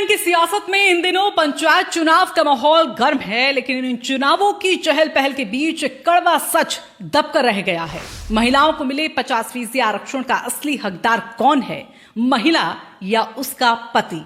उत्तराखंड की सियासत में इन दिनों पंचायत चुनाव का माहौल गर्म है, लेकिन इन चुनावों की चहल पहल के बीच कड़वा सच दबकर रह गया है। महिलाओं को मिले 50% आरक्षण का असली हकदार कौन है, महिला या उसका पति?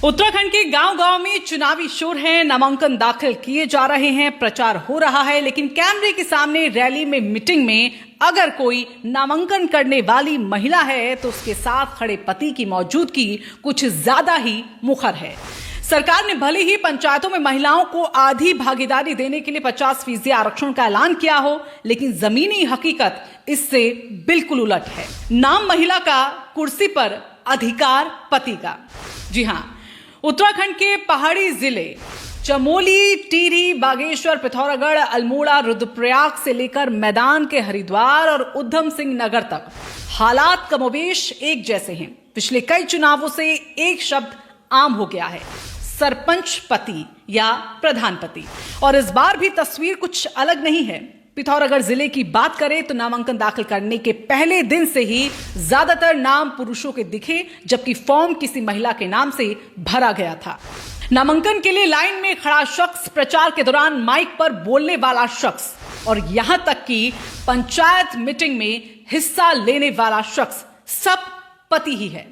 उत्तराखंड के गांव-गांव में चुनावी शोर है, नामांकन दाखिल किए जा रहे हैं, प्रचार हो रहा है, लेकिन कैमरे के सामने, रैली में, मीटिंग में अगर कोई नामांकन करने वाली महिला है तो उसके साथ खड़े पति की मौजूदगी कुछ ज्यादा ही मुखर है। सरकार ने भले ही पंचायतों में महिलाओं को आधी भागीदारी देने के लिए 50% आरक्षण का ऐलान किया हो, लेकिन जमीनी हकीकत इससे बिल्कुल उलट है। नाम महिला का, कुर्सी पर अधिकार पति का। जी हां, उत्तराखंड के पहाड़ी जिले चमोली, टिहरी, बागेश्वर, पिथौरागढ़, अल्मोड़ा, रुद्रप्रयाग से लेकर मैदान के हरिद्वार और उधम सिंह नगर तक हालात कमोबेश एक जैसे हैं। पिछले कई चुनावों से एक शब्द आम हो गया है, सरपंच पति या प्रधान पति। और इस बार भी तस्वीर कुछ अलग नहीं है। पिथौरागढ़ जिले की बात करें तो नामांकन दाखिल करने के पहले दिन से ही ज्यादातर नाम पुरुषों के दिखे, जबकि फॉर्म किसी महिला के नाम से भरा गया था। नामांकन के लिए लाइन में खड़ा शख्स, प्रचार के दौरान माइक पर बोलने वाला शख्स और यहां तक कि पंचायत मीटिंग में हिस्सा लेने वाला शख्स, सब पति ही है।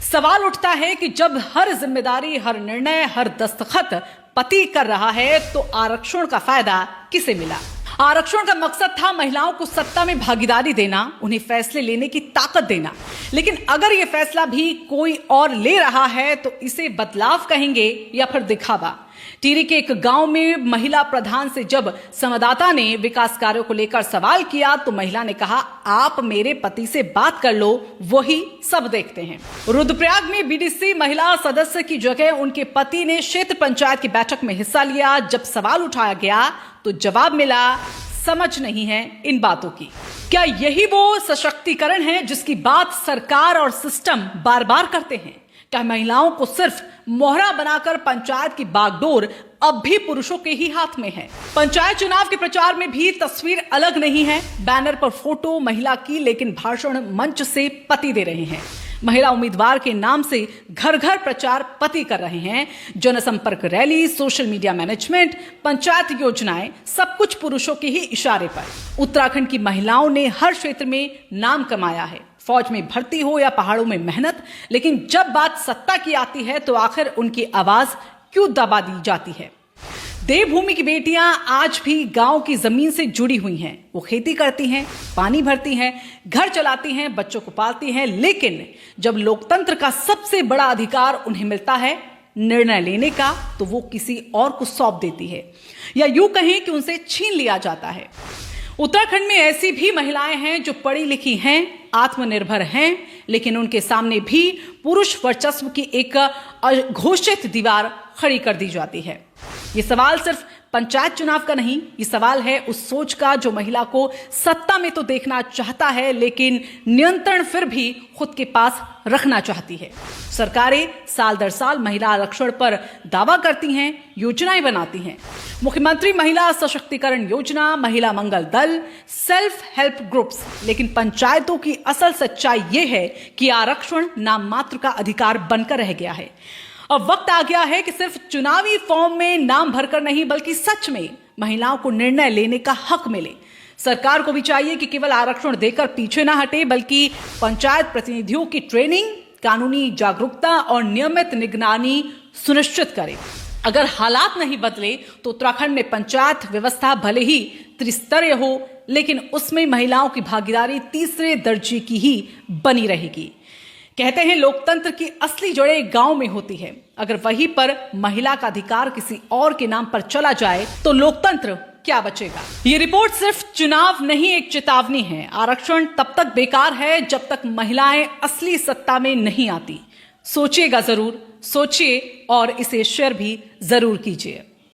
सवाल उठता है कि जब हर जिम्मेदारी, हर निर्णय, हर दस्तखत पति कर रहा है तो आरक्षण का फायदा किसे मिला? आरक्षण का मकसद था महिलाओं को सत्ता में भागीदारी देना, उन्हें फैसले लेने की ताकत देना। लेकिन अगर यह फैसला भी कोई और ले रहा है तो इसे बदलाव कहेंगे या फिर दिखावा? टिहरी के एक गांव में महिला प्रधान से जब संवाददाता ने विकास कार्यों को लेकर सवाल किया तो महिला ने कहा, आप मेरे पति से बात कर लो, वही सब देखते हैं। रुद्रप्रयाग में बीडीसी महिला सदस्य की जगह उनके पति ने क्षेत्र पंचायत की बैठक में हिस्सा लिया। जब सवाल उठाया गया तो जवाब मिला, समझ नहीं है इन बातों की। क्या यही वो सशक्तिकरण है जिसकी बात सरकार और सिस्टम बार बार करते हैं? क्या महिलाओं को सिर्फ मोहरा बनाकर पंचायत की बागडोर अब भी पुरुषों के ही हाथ में है? पंचायत चुनाव के प्रचार में भी तस्वीर अलग नहीं है। बैनर पर फोटो महिला की, लेकिन भाषण मंच से पति दे रहे हैं। महिला उम्मीदवार के नाम से घर घर प्रचार पति कर रहे हैं। जनसंपर्क rally, social media management, panchayat योजनाएं, सब कुछ पुरुषों के ही इशारे पर। उत्तराखंड की महिलाओं ने हर क्षेत्र में नाम कमाया है, फौज में भर्ती हो या पहाड़ों में मेहनत, लेकिन जब बात सत्ता की आती है तो आखिर उनकी आवाज क्यों दबा दी जाती है? देवभूमि की बेटियां आज भी गांव की जमीन से जुड़ी हुई हैं। वो खेती करती हैं, पानी भरती हैं, घर चलाती हैं, बच्चों को पालती हैं, लेकिन जब लोकतंत्र का सबसे बड़ा अधिकार उन्हें मिलता है, निर्णय लेने का, तो वो किसी और को सौंप देती है, या यूं कहें कि उनसे छीन लिया जाता है। उत्तराखंड में ऐसी भी महिलाएं हैं जो पढ़ी लिखी हैं, आत्मनिर्भर हैं, लेकिन उनके सामने भी पुरुष वर्चस्व की एक अघोषित दीवार खड़ी कर दी जाती है। ये सवाल सिर्फ पंचायत चुनाव का नहीं, ये सवाल है उस सोच का जो महिला को सत्ता में तो देखना चाहता है, लेकिन नियंत्रण फिर भी खुद के पास रखना चाहती है। सरकारें साल दर साल महिला आरक्षण पर दावा करती हैं, योजनाएं बनाती हैं। मुख्यमंत्री महिला सशक्तिकरण योजना, महिला मंगल दल, सेल्फ हेल्प ग्रुप्स, लेकिन पंचायतों की असल सच्चाई ये है कि आरक्षण नाम मात्र का अधिकार बनकर रह गया है। अब वक्त आ गया है कि सिर्फ चुनावी फॉर्म में नाम भरकर नहीं, बल्कि सच में महिलाओं को निर्णय लेने का हक मिले। सरकार को भी चाहिए कि केवल आरक्षण देकर पीछे ना हटे, बल्कि पंचायत प्रतिनिधियों की ट्रेनिंग, कानूनी जागरूकता और नियमित निगरानी सुनिश्चित करे। अगर हालात नहीं बदले तो उत्तराखंड में पंचायत व्यवस्था भले ही त्रिस्तरीय हो, लेकिन उसमें महिलाओं की भागीदारी तीसरे दर्जे की ही बनी रहेगी। कहते हैं लोकतंत्र की असली जड़ें गांव में होती है। अगर वहीं पर महिला का अधिकार किसी और के नाम पर चला जाए तो लोकतंत्र क्या बचेगा? ये रिपोर्ट सिर्फ चुनाव नहीं, एक चेतावनी है। आरक्षण तब तक बेकार है जब तक महिलाएं असली सत्ता में नहीं आती। सोचिएगा जरूर, सोचिए और इसे शेयर भी जरूर कीजिए।